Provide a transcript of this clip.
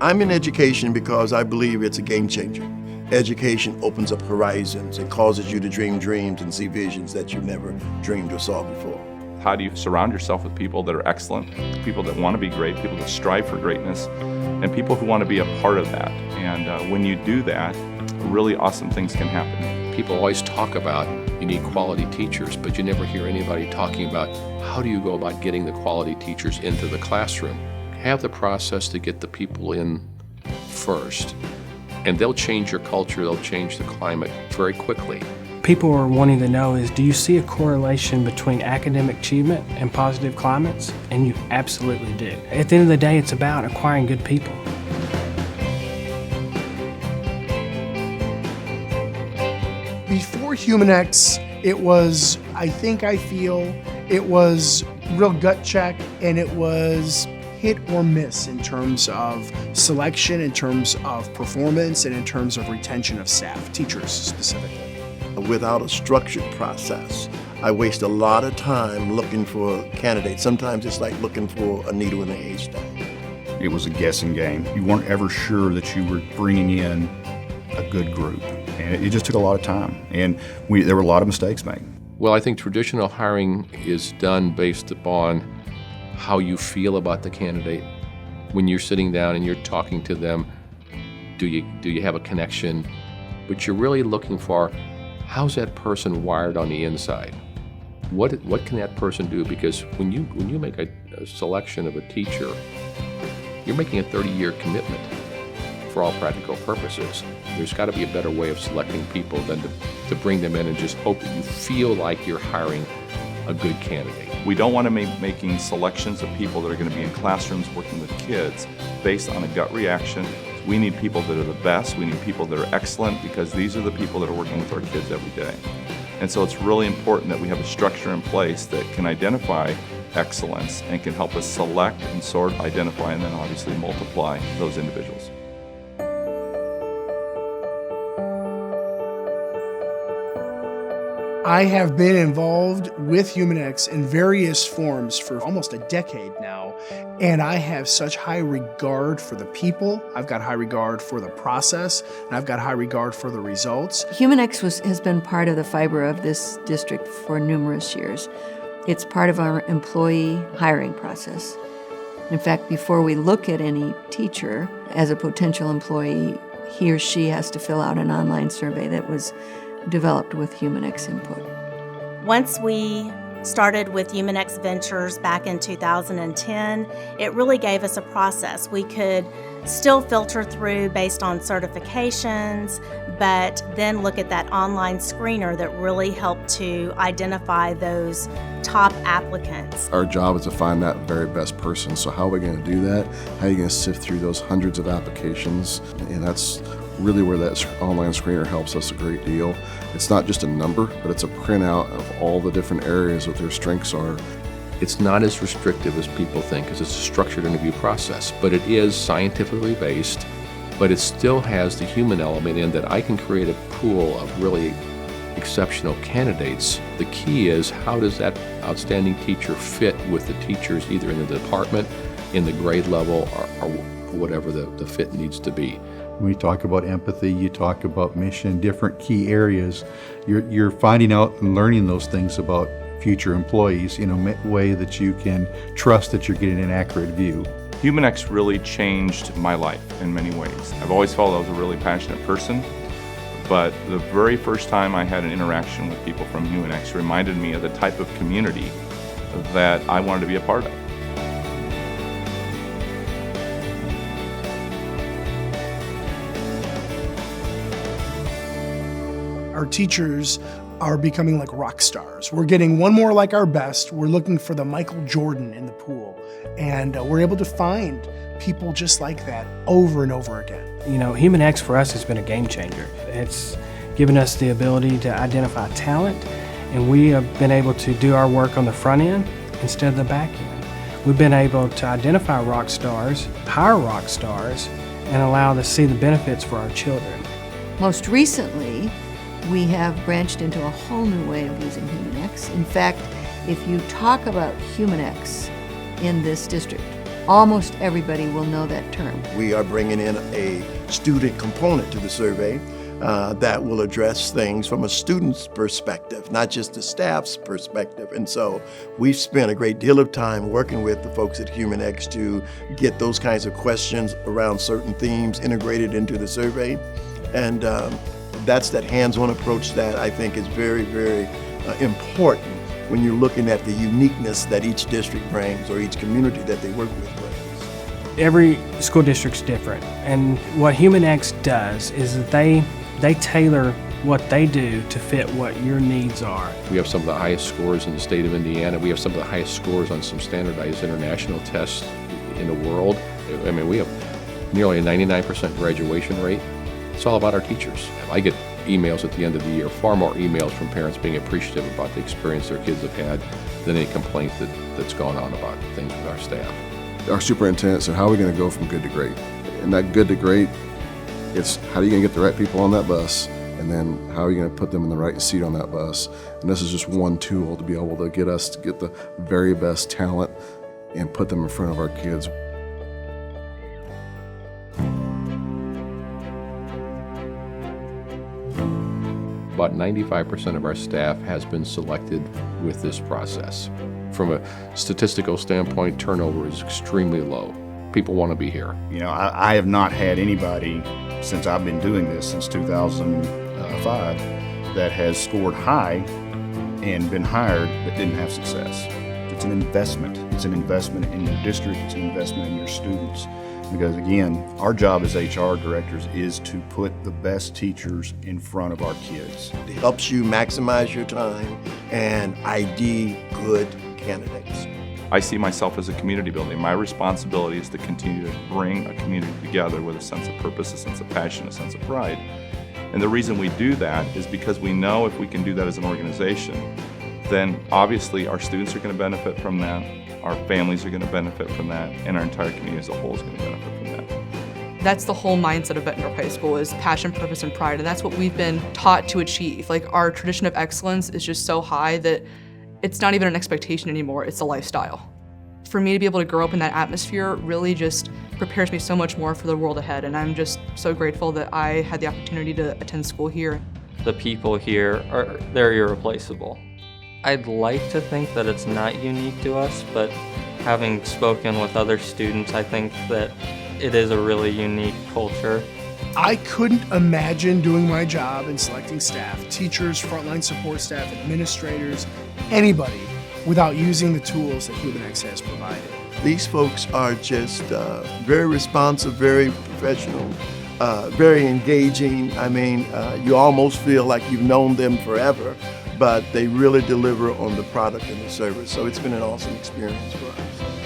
I'm in education because I believe it's a game changer. Education opens up horizons. It causes you to dream dreams and see visions that you never dreamed or saw before. How do you surround yourself with people that are excellent, people that want to be great, people that strive for greatness, and people who want to be a part of that? And when you do that, really awesome things can happen. People always talk about you need quality teachers, but you never hear anybody talking about how do you go about getting the quality teachers into the classroom. Have the process to get the people in first, and they'll change your culture, they'll change the climate very quickly. People are wanting to know is, do you see a correlation between academic achievement and positive climates? And you absolutely do. At the end of the day, it's about acquiring good people. Before HUMANeX, it was, I feel, it was real gut check, and it was hit or miss in terms of selection, in terms of performance, and in terms of retention of staff, teachers specifically. Without a structured process, I waste a lot of time looking for candidates. Sometimes it's like looking for a needle in a haystack. It was a guessing game. You weren't ever sure that you were bringing in a good group. And it just took a lot of time. And there were a lot of mistakes made. Well, I think traditional hiring is done based upon how you feel about the candidate. When you're sitting down and you're talking to them, do you have a connection? But you're really looking for, how's that person wired on the inside? What can that person do? Because when you make a selection of a teacher, you're making a 30-year commitment for all practical purposes. There's got to be a better way of selecting people than to bring them in and just hope that you feel like you're hiring a good candidate. We don't want to be making selections of people that are going to be in classrooms working with kids based on a gut reaction. We need people that are the best. We need people that are excellent, because these are the people that are working with our kids every day. And so it's really important that we have a structure in place that can identify excellence and can help us select and sort, identify, and then obviously multiply those individuals. I have been involved with HUMANeX in various forms for almost a decade now, and I have such high regard for the people, I've got high regard for the process, and I've got high regard for the results. HUMANeX has been part of the fiber of this district for numerous years. It's part of our employee hiring process. In fact, before we look at any teacher as a potential employee, he or she has to fill out an online survey that was developed with HUMANeX input. Once we started with HUMANeX Ventures back in 2010, it really gave us a process. We could still filter through based on certifications, but then look at that online screener that really helped to identify those top applicants. Our job is to find that very best person. So how are we going to do that? How are you going to sift through those hundreds of applications? And that's really where that online screener helps us a great deal. It's not just a number, but it's a printout of all the different areas what their strengths are. It's not as restrictive as people think, because it's a structured interview process, but it is scientifically based, but it still has the human element in that I can create a pool of really exceptional candidates. The key is, how does that outstanding teacher fit with the teachers either in the department, in the grade level, or whatever the fit needs to be. When you talk about empathy, you talk about mission, different key areas. You're finding out and learning those things about future employees in a way that you can trust that you're getting an accurate view. HUMANeX really changed my life in many ways. I've always felt I was a really passionate person, but the very first time I had an interaction with people from HUMANeX reminded me of the type of community that I wanted to be a part of. Our teachers are becoming like rock stars. We're getting one more like our best. We're looking for the Michael Jordan in the pool. And we're able to find people just like that over and over again. You know, HUMANeX for us has been a game changer. It's given us the ability to identify talent, and we have been able to do our work on the front end instead of the back end. We've been able to identify rock stars, hire rock stars, and allow to see the benefits for our children. Most recently, we have branched into a whole new way of using HUMANeX. In fact, if you talk about HUMANeX in this district, almost everybody will know that term. We are bringing in a student component to the survey that will address things from a student's perspective, not just the staff's perspective. And so we've spent a great deal of time working with the folks at HUMANeX to get those kinds of questions around certain themes integrated into the survey. And that's that hands-on approach that I think is very, very important when you're looking at the uniqueness that each district brings or each community that they work with brings. Every school district's different, and what HUMANeX does is that they tailor what they do to fit what your needs are. We have some of the highest scores in the state of Indiana. We have some of the highest scores on some standardized international tests in the world. I mean, we have nearly a 99% graduation rate. It's all about our teachers. I get emails at the end of the year, far more emails from parents being appreciative about the experience their kids have had than any complaint that's gone on about things with our staff. Our superintendent said, how are we going to go from good to great? And that good to great, it's how are you going to get the right people on that bus, and then how are you going to put them in the right seat on that bus? And this is just one tool to be able to get us to get the very best talent and put them in front of our kids. About 95% of our staff has been selected with this process. From a statistical standpoint, turnover is extremely low. People want to be here. You know, I have not had anybody since I've been doing this since 2005 that has scored high and been hired that didn't have success. It's an investment. It's an investment in your district. It's an investment in your students. Because again, our job as HR directors is to put the best teachers in front of our kids. It helps you maximize your time and ID good candidates. I see myself as a community builder. My responsibility is to continue to bring a community together with a sense of purpose, a sense of passion, a sense of pride. And the reason we do that is because we know if we can do that as an organization, then obviously our students are going to benefit from that, our families are going to benefit from that, and our entire community as a whole is going to benefit from that. That's the whole mindset of Bettendorf High School, is passion, purpose, and pride, and that's what we've been taught to achieve. Like, our tradition of excellence is just so high that it's not even an expectation anymore, it's a lifestyle. For me to be able to grow up in that atmosphere really just prepares me so much more for the world ahead, and I'm just so grateful that I had the opportunity to attend school here. The people here, they're irreplaceable. I'd like to think that it's not unique to us, but having spoken with other students, I think that it is a really unique culture. I couldn't imagine doing my job and selecting staff, teachers, frontline support staff, administrators, anybody, without using the tools that HUMANeX has provided. These folks are just very responsive, very professional, very engaging. I mean, you almost feel like you've known them forever, but they really deliver on the product and the service. So it's been an awesome experience for us.